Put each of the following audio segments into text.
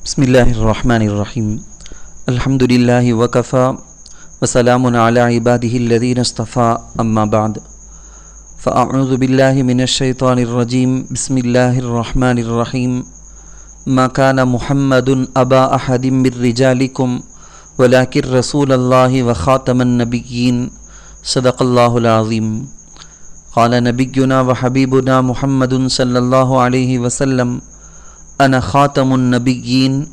بسم اللہ الرحمن الرحیم الحمد للہ وکفا وسلام علی عبادہ الذین اصطفى اما بعد فاعوذ باللہ من الشیطان الرجیم بسم اللہ الرحمن الرحیم ما کان محمد ابا احد من رجالکم ولکن رسول اللہ وخاتم النبیین صدق اللہ العظیم قال نبینا وحبیبنا محمد صلی اللہ علیہ وسلم انا خاتم النبیین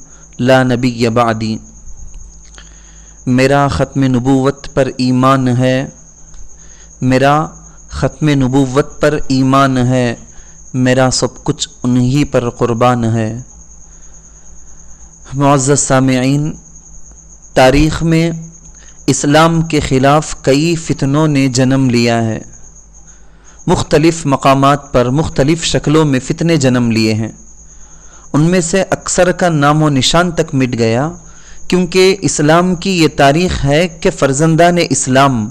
لا نبی بعدی. میرا ختم نبوت پر ایمان ہے، میرا ختم نبوت پر ایمان ہے، میرا سب کچھ انہی پر قربان ہے. معزز سامعین، تاریخ میں اسلام کے خلاف کئی فتنوں نے جنم لیا ہے. مختلف مقامات پر مختلف شکلوں میں فتنے جنم لیے ہیں. ان میں سے اکثر کا نام و نشان تک مٹ گیا، کیونکہ اسلام کی یہ تاریخ ہے کہ فرزندان اسلام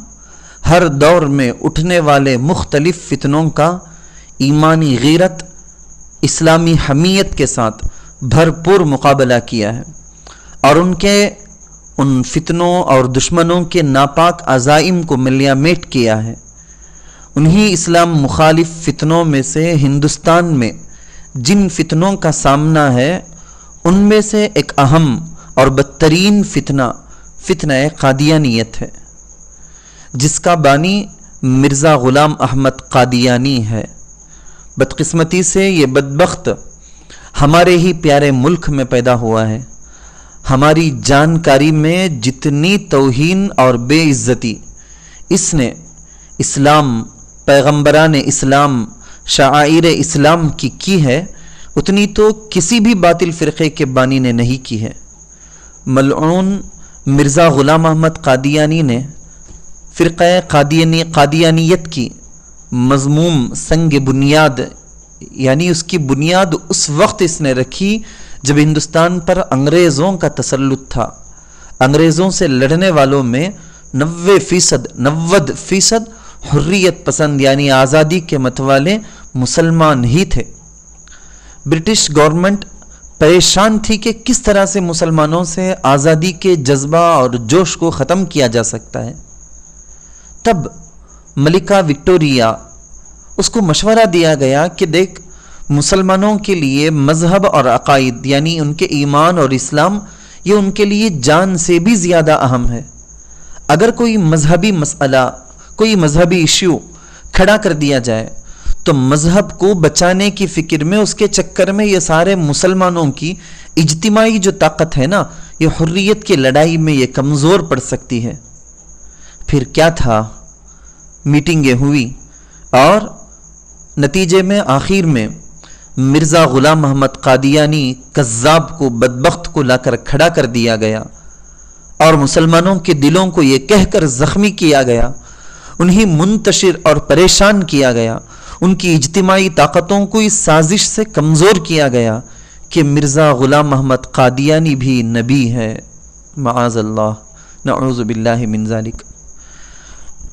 ہر دور میں اٹھنے والے مختلف فتنوں کا ایمانی غیرت، اسلامی حمیت کے ساتھ بھرپور مقابلہ کیا ہے، اور ان فتنوں اور دشمنوں کے ناپاک عزائم کو ملیہ میٹ کیا ہے. انہی اسلام مخالف فتنوں میں سے ہندوستان میں جن فتنوں کا سامنا ہے، ان میں سے ایک اہم اور بدترین فتنہ قادیانیت ہے، جس کا بانی مرزا غلام احمد قادیانی ہے. بدقسمتی سے یہ بدبخت ہمارے ہی پیارے ملک میں پیدا ہوا ہے. ہماری جانکاری میں جتنی توہین اور بے عزتی اس نے اسلام، پیغمبران اسلام، شعائر اسلام کی ہے، اتنی تو کسی بھی باطل فرقے کے بانی نے نہیں کی ہے. ملعون مرزا غلام احمد قادیانی نے فرقہ قادیانیت کی مذموم سنگ بنیاد، یعنی اس کی بنیاد اس وقت اس نے رکھی جب ہندوستان پر انگریزوں کا تسلط تھا. انگریزوں سے لڑنے والوں میں 90% حریت پسند یعنی آزادی کے متوالے مسلمان ہی تھے. برٹش گورنمنٹ پریشان تھی کہ کس طرح سے مسلمانوں سے آزادی کے جذبہ اور جوش کو ختم کیا جا سکتا ہے. تب ملکہ وکٹوریہ، اس کو مشورہ دیا گیا کہ دیکھ، مسلمانوں کے لیے مذہب اور عقائد یعنی ان کے ایمان اور اسلام، یہ ان کے لیے جان سے بھی زیادہ اہم ہے. اگر کوئی مذہبی مسئلہ، کوئی مذہبی ایشو کھڑا کر دیا جائے تو مذہب کو بچانے کی فکر میں، اس کے چکر میں یہ سارے مسلمانوں کی اجتماعی جو طاقت ہے نا، یہ حریت کی لڑائی میں یہ کمزور پڑ سکتی ہے. پھر کیا تھا، میٹنگیں ہوئی اور نتیجے میں آخر میں مرزا غلام احمد قادیانی کذاب کو، بدبخت کو لا کر کھڑا کر دیا گیا، اور مسلمانوں کے دلوں کو یہ کہہ کر زخمی کیا گیا، انہیں منتشر اور پریشان کیا گیا، ان کی اجتماعی طاقتوں کو اس سازش سے کمزور کیا گیا کہ مرزا غلام احمد قادیانی بھی نبی ہے. معاذ اللہ، نعوذ باللہ من ذالک.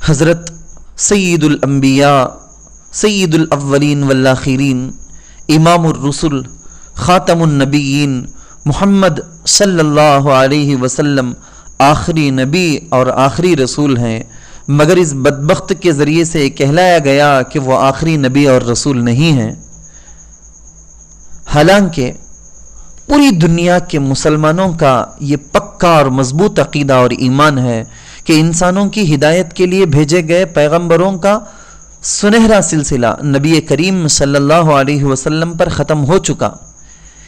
حضرت سید الانبیاء، سید الاولین والآخرین، امام الرسل، خاتم النبیین محمد صلی اللہ علیہ وسلم آخری نبی اور آخری رسول ہیں، مگر اس بدبخت کے ذریعے سے یہ کہلایا گیا کہ وہ آخری نبی اور رسول نہیں ہیں. حالانکہ پوری دنیا کے مسلمانوں کا یہ پکا اور مضبوط عقیدہ اور ایمان ہے کہ انسانوں کی ہدایت کے لیے بھیجے گئے پیغمبروں کا سنہرا سلسلہ نبی کریم صلی اللہ علیہ وسلم پر ختم ہو چکا.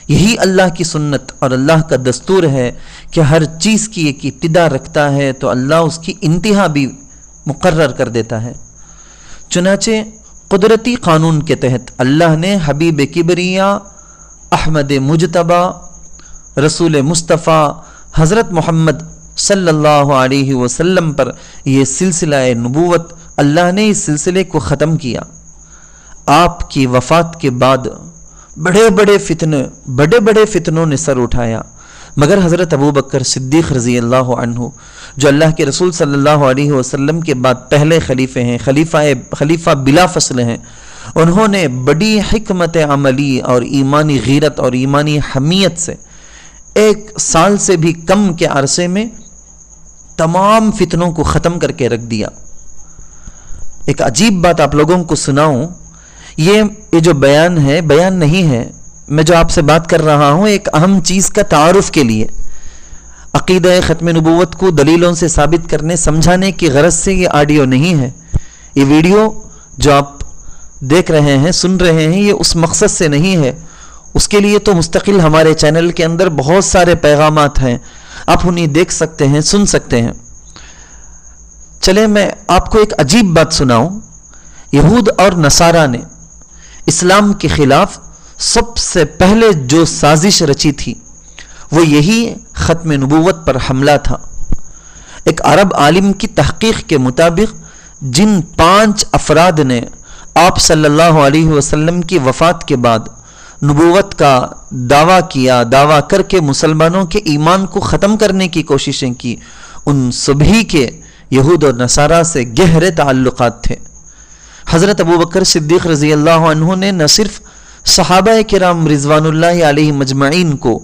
یہی اللہ کی سنت اور اللہ کا دستور ہے کہ ہر چیز کی ایک ابتدا رکھتا ہے تو اللہ اس کی انتہا بھی مقرر کر دیتا ہے. چنانچہ قدرتی قانون کے تحت اللہ نے حبیب کبریا، احمد مجتبی، رسول مصطفیٰ حضرت محمد صلی اللہ علیہ وسلم پر یہ سلسلہ نبوت، اللہ نے اس سلسلے کو ختم کیا. آپ کی وفات کے بعد بڑے بڑے فتنوں نے سر اٹھایا، مگر حضرت ابوبکر صدیق رضی اللہ عنہ، جو اللہ کے رسول صلی اللہ علیہ وسلم کے بعد پہلے خلیفے ہیں، خلیفہ بلا فصل ہیں، انہوں نے بڑی حکمت عملی اور ایمانی غیرت اور ایمانی حمیت سے 1 سال سے بھی کم کے عرصے میں تمام فتنوں کو ختم کر کے رکھ دیا۔ ایک عجیب بات آپ لوگوں کو سناؤں، یہ جو بیان ہے، بیان نہیں ہے، میں جو آپ سے بات کر رہا ہوں ایک اہم چیز کا تعارف کے لیے، عقیدہ ختم نبوت کو دلیلوں سے ثابت کرنے سمجھانے کی غرض سے یہ آڈیو نہیں ہے، یہ ویڈیو جو آپ دیکھ رہے ہیں، سن رہے ہیں، یہ اس مقصد سے نہیں ہے۔ اس کے لیے تو مستقل ہمارے چینل کے اندر بہت سارے پیغامات ہیں، آپ انہیں دیکھ سکتے ہیں، سن سکتے ہیں۔ چلے میں آپ کو ایک عجیب بات سناؤں۔ یہود اور نصارہ نے اسلام کے خلاف سب سے پہلے جو سازش رچی تھی وہ یہی ختم نبوت پر حملہ تھا۔ ایک عرب عالم کی تحقیق کے مطابق جن 5 افراد نے آپ صلی اللہ علیہ وسلم کی وفات کے بعد نبوت کا دعویٰ کیا، دعویٰ کر کے مسلمانوں کے ایمان کو ختم کرنے کی کوششیں کی، ان سبھی کے یہود اور نصارہ سے گہرے تعلقات تھے۔ حضرت ابوبکر صدیق رضی اللہ عنہ نے نہ صرف صحابہ کرام رضوان اللہ علیہ مجمعین کو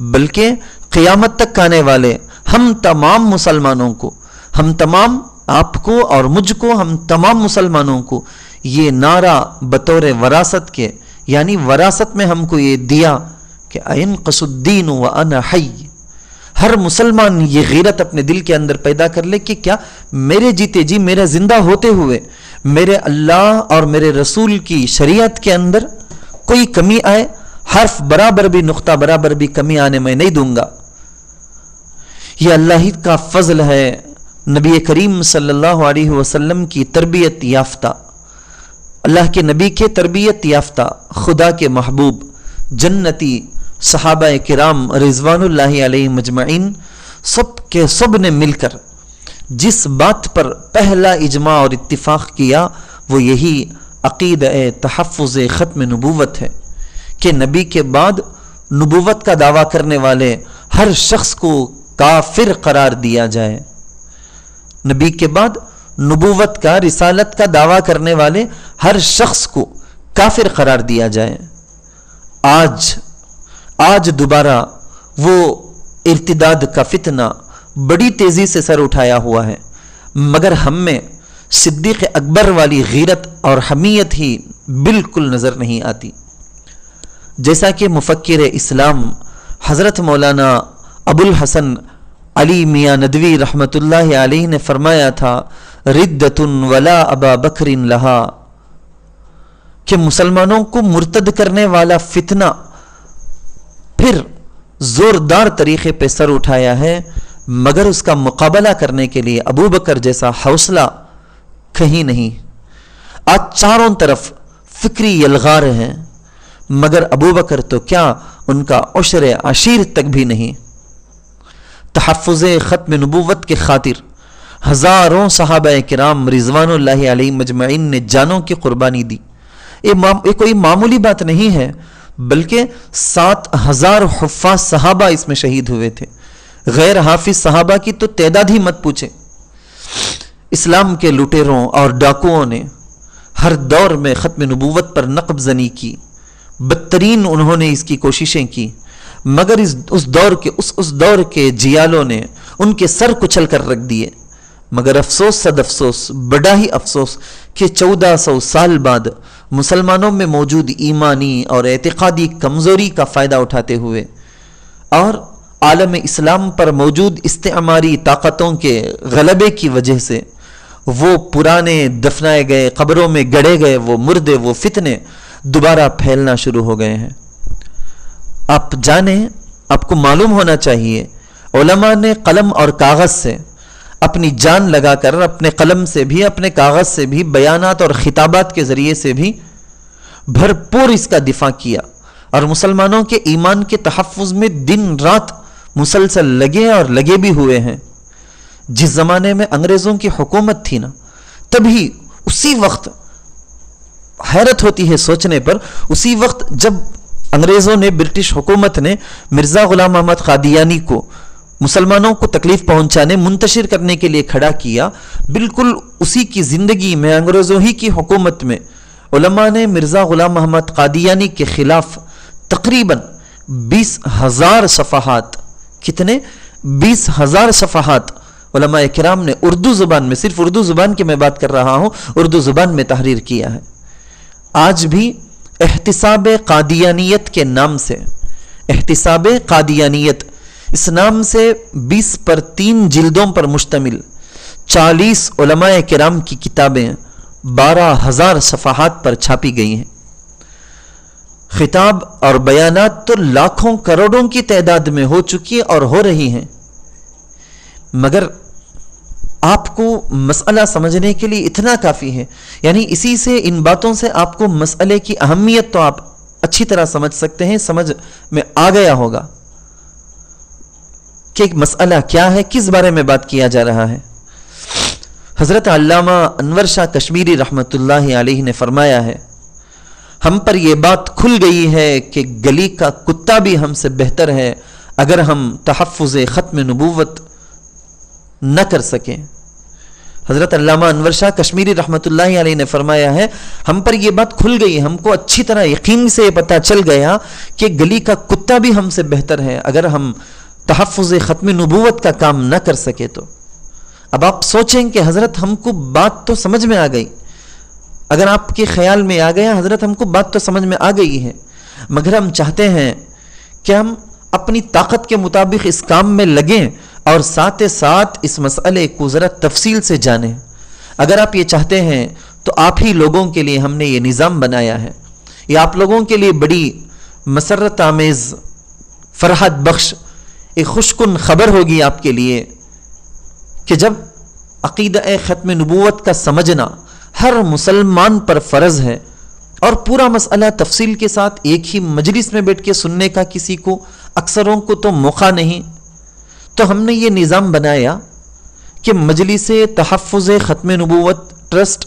بلکہ قیامت تک آنے والے ہم تمام مسلمانوں کو، ہم تمام آپ کو اور مجھ کو، ہم تمام مسلمانوں کو یہ نعرہ بطور وراثت کے، یعنی وراثت میں ہم کو یہ دیا کہ اَيَنْقَصُ الدِّينُ وَأَنَا حَيٌّ۔ ہر مسلمان یہ غیرت اپنے دل کے اندر پیدا کر لے کہ کیا میرے جیتے جی، میرے زندہ ہوتے ہوئے میرے اللہ اور میرے رسول کی شریعت کے اندر کوئی کمی آئے، حرف برابر بھی، نقطہ برابر بھی کمی آنے میں نہیں دوں گا۔ یہ اللہ ہی کا فضل ہے۔ نبی کریم صلی اللہ علیہ وسلم کی تربیت یافتہ، اللہ کے نبی کے تربیت یافتہ، خدا کے محبوب جنتی صحابہ کرام رضوان اللہ علیہ مجمعین سب کے سب نے مل کر جس بات پر پہلا اجماع اور اتفاق کیا وہ یہی عقیدہ تحفظ ختم نبوت ہے کہ نبی کے بعد نبوت کا دعویٰ کرنے والے ہر شخص کو کافر قرار دیا جائے۔ نبی کے بعد نبوت کا، رسالت کا دعویٰ کرنے والے ہر شخص کو کافر قرار دیا جائے۔ آج دوبارہ وہ ارتداد کا فتنہ بڑی تیزی سے سر اٹھایا ہوا ہے، مگر ہم میں صدیق اکبر والی غیرت اور حمیت ہی بالکل نظر نہیں آتی۔ جیسا کہ مفکر اسلام حضرت مولانا ابو الحسن علی میاں ندوی رحمۃ اللہ علیہ نے فرمایا تھا، ردت ولا ابا بکر لہا، کہ مسلمانوں کو مرتد کرنے والا فتنہ پھر زوردار طریقے پہ سر اٹھایا ہے، مگر اس کا مقابلہ کرنے کے لیے ابو بکر جیسا حوصلہ کہیں نہیں۔ آج چاروں طرف فکری یلغار ہیں، مگر ابو بکر تو کیا، ان کا عشر عشیر تک بھی نہیں۔ تحفظ ختم نبوت کے خاطر ہزاروں صحابہ کرام رضوان اللہ علیہ مجمعین نے جانوں کی قربانی دی۔ یہ کوئی معمولی بات نہیں ہے، بلکہ 7000 حفاظ صحابہ اس میں شہید ہوئے تھے۔ غیر حافظ صحابہ کی تو تعداد ہی مت پوچھے۔ اسلام کے لٹیروں اور ڈاکوؤں نے ہر دور میں ختم نبوت پر نقب زنی کی، بدترین انہوں نے اس کی کوششیں کی، مگر اس دور کے جیالوں نے ان کے سر کچل کر رکھ دیے۔ مگر افسوس صد افسوس، بڑا ہی افسوس کہ 1400 سال بعد مسلمانوں میں موجود ایمانی اور اعتقادی کمزوری کا فائدہ اٹھاتے ہوئے اور عالم اسلام پر موجود استعماری طاقتوں کے غلبے کی وجہ سے وہ پرانے دفنائے گئے، قبروں میں گڑے گئے وہ مردے، وہ فتنے دوبارہ پھیلنا شروع ہو گئے ہیں۔ آپ جانیں، آپ کو معلوم ہونا چاہیے، علماء نے قلم اور کاغذ سے اپنی جان لگا کر، اپنے قلم سے بھی، اپنے کاغذ سے بھی، بیانات اور خطابات کے ذریعے سے بھی بھرپور اس کا دفاع کیا، اور مسلمانوں کے ایمان کے تحفظ میں دن رات مسلسل لگے اور لگے بھی ہوئے ہیں۔ جس زمانے میں انگریزوں کی حکومت تھی نا، تبھی اسی وقت حیرت ہوتی ہے سوچنے پر، اسی وقت جب انگریزوں نے، برٹش حکومت نے مرزا غلام احمد قادیانی کو مسلمانوں کو تکلیف پہنچانے، منتشر کرنے کے لیے کھڑا کیا، بالکل اسی کی زندگی میں، انگریزوں ہی کی حکومت میں علماء نے مرزا غلام احمد قادیانی کے خلاف تقریباً 20,000 صفحات، کتنے؟ 20,000 صفحات علماء کرام نے اردو زبان میں، صرف اردو زبان کی میں بات کر رہا ہوں، اردو زبان میں تحریر کیا ہے۔ آج بھی احتساب قادیانیت کے نام سے، احتساب قادیانیت اس نام سے 20 پر 3 جلدوں پر مشتمل 40 علماء کرام کی کتابیں 12,000 صفحات پر چھاپی گئی ہیں۔ خطاب اور بیانات تو لاکھوں کروڑوں کی تعداد میں ہو چکی اور ہو رہی ہیں، مگر آپ کو مسئلہ سمجھنے کے لیے اتنا کافی ہے، یعنی اسی سے، ان باتوں سے آپ کو مسئلے کی اہمیت تو آپ اچھی طرح سمجھ سکتے ہیں، سمجھ میں آ گیا ہوگا کہ مسئلہ کیا ہے، کس بارے میں بات کیا جا رہا ہے۔ حضرت علامہ انور شاہ کشمیری رحمۃ اللہ علیہ نے فرمایا ہے، ہم پر یہ بات کھل گئی ہے کہ گلی کا کتا بھی ہم سے بہتر ہے اگر ہم تحفظ ختم نبوت نہ کر سکیں۔ حضرت علامہ انور شاہ کشمیری رحمۃ اللہ علیہ نے فرمایا ہے، ہم پر یہ بات کھل گئی، ہم کو اچھی طرح یقین سے پتہ چل گیا کہ گلی کا کتا بھی ہم سے بہتر ہے اگر ہم تحفظ ختم نبوت کا کام نہ کر سکے تو۔ اب آپ سوچیں کہ حضرت ہم کو بات تو سمجھ میں آ گئی، اگر آپ کے خیال میں آ گیا حضرت ہم کو بات تو سمجھ میں آ گئی ہے، مگر ہم چاہتے ہیں کہ ہم اپنی طاقت کے مطابق اس کام میں لگیں اور ساتھ ساتھ اس مسئلے کو ذرا تفصیل سے جانیں۔ اگر آپ یہ چاہتے ہیں تو آپ ہی لوگوں کے لیے ہم نے یہ نظام بنایا ہے، یہ آپ لوگوں کے لیے بڑی مسرت آمیز، فرحت بخش ایک خوشکن خبر ہوگی آپ کے لیے کہ جب عقیدہ ختم نبوت کا سمجھنا ہر مسلمان پر فرض ہے اور پورا مسئلہ تفصیل کے ساتھ ایک ہی مجلس میں بیٹھ کے سننے کا کسی کو، اکثروں کو تو موقع نہیں، تو ہم نے یہ نظام بنایا کہ مجلس تحفظ ختم نبوت ٹرسٹ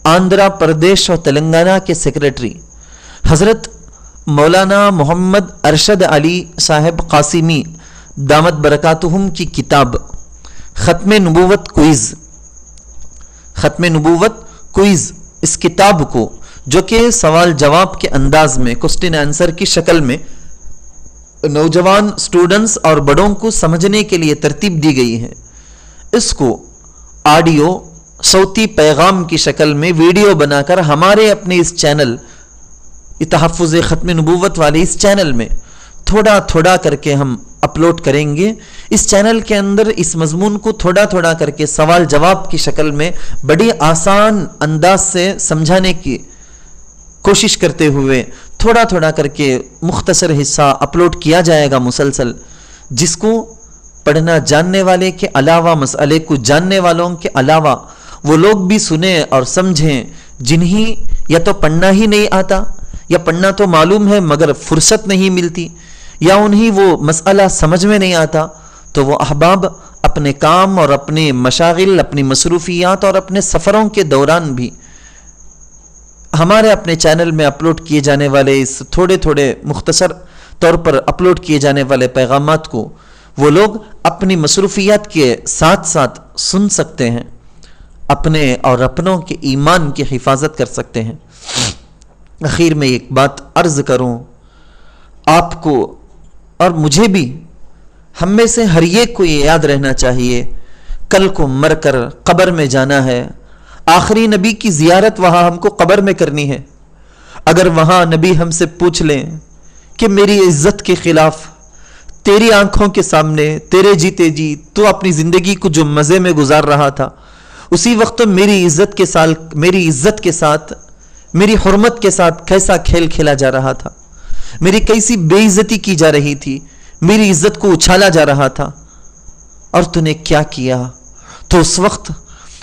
آندھرا پردیش اور تلنگانہ کے سیکریٹری حضرت مولانا محمد ارشد علی صاحب قاسمی دامت برکاتہم کی کتاب ختم نبوت کوئز، ختم نبوت کوئز، اس کتاب کو جو کہ سوال جواب کے انداز میں، کوسچن آنسر کی شکل میں نوجوان سٹوڈنٹس اور بڑوں کو سمجھنے کے لیے ترتیب دی گئی ہے، اس کو آڈیو صوتی پیغام کی شکل میں ویڈیو بنا کر ہمارے اپنے اس چینل تحفظ ختم نبوت والے اس چینل میں تھوڑا تھوڑا کر کے ہم اپلوڈ کریں گے۔ اس چینل کے اندر اس مضمون کو تھوڑا تھوڑا کر کے سوال جواب کی شکل میں بڑی آسان انداز سے سمجھانے کی کوشش کرتے ہوئے تھوڑا تھوڑا کر کے مختصر حصہ اپلوڈ کیا جائے گا مسلسل، جس کو پڑھنا جاننے والے کے علاوہ، مسئلے کو جاننے والوں کے علاوہ وہ لوگ بھی سنیں اور سمجھیں جنہیں یا تو پڑھنا ہی نہیں آتا، یا پڑھنا تو معلوم ہے مگر فرصت نہیں ملتی، یا انہیں وہ مسئلہ سمجھ میں نہیں آتا، تو وہ احباب اپنے کام اور اپنے مشاغل، اپنی مصروفیات اور اپنے سفروں کے دوران بھی ہمارے اپنے چینل میں اپلوڈ کیے جانے والے اس تھوڑے تھوڑے مختصر طور پر اپلوڈ کیے جانے والے پیغامات کو وہ لوگ اپنی مصروفیات کے ساتھ ساتھ سن سکتے ہیں، اپنے اور اپنوں کے ایمان کی حفاظت کر سکتے ہیں۔ اخیر میں ایک بات عرض کروں آپ کو اور مجھے بھی، ہم میں سے ہر ایک کو یہ یاد رہنا چاہیے، کل کو مر کر قبر میں جانا ہے، آخری نبی کی زیارت وہاں ہم کو قبر میں کرنی ہے۔ اگر وہاں نبی ہم سے پوچھ لیں کہ میری عزت کے خلاف تیری آنکھوں کے سامنے تیرے جیتے جی تو اپنی زندگی کو جو مزے میں گزار رہا تھا، اسی وقت میری عزت کے ساتھ میری حرمت کے ساتھ کیسا کھیل کھیلا جا رہا تھا، میری کیسی بے عزتی کی جا رہی تھی، میری عزت کو اچھالا جا رہا تھا، اور تو نے کیا کیا، تو اس وقت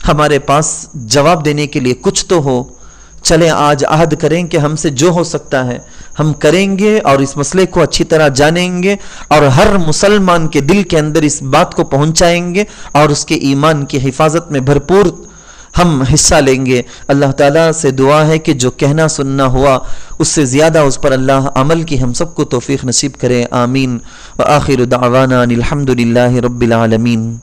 ہمارے پاس جواب دینے کے لیے کچھ تو ہو۔ چلیں آج عہد کریں کہ ہم سے جو ہو سکتا ہے ہم کریں گے اور اس مسئلے کو اچھی طرح جانیں گے اور ہر مسلمان کے دل کے اندر اس بات کو پہنچائیں گے اور اس کے ایمان کی حفاظت میں بھرپور ہم حصہ لیں گے۔ اللہ تعالیٰ سے دعا ہے کہ جو کہنا سننا ہوا اس سے زیادہ اس پر اللہ عمل کی ہم سب کو توفیق نصیب کرے، آمین۔ وآخر دعوانا الحمد للہ رب العالمین۔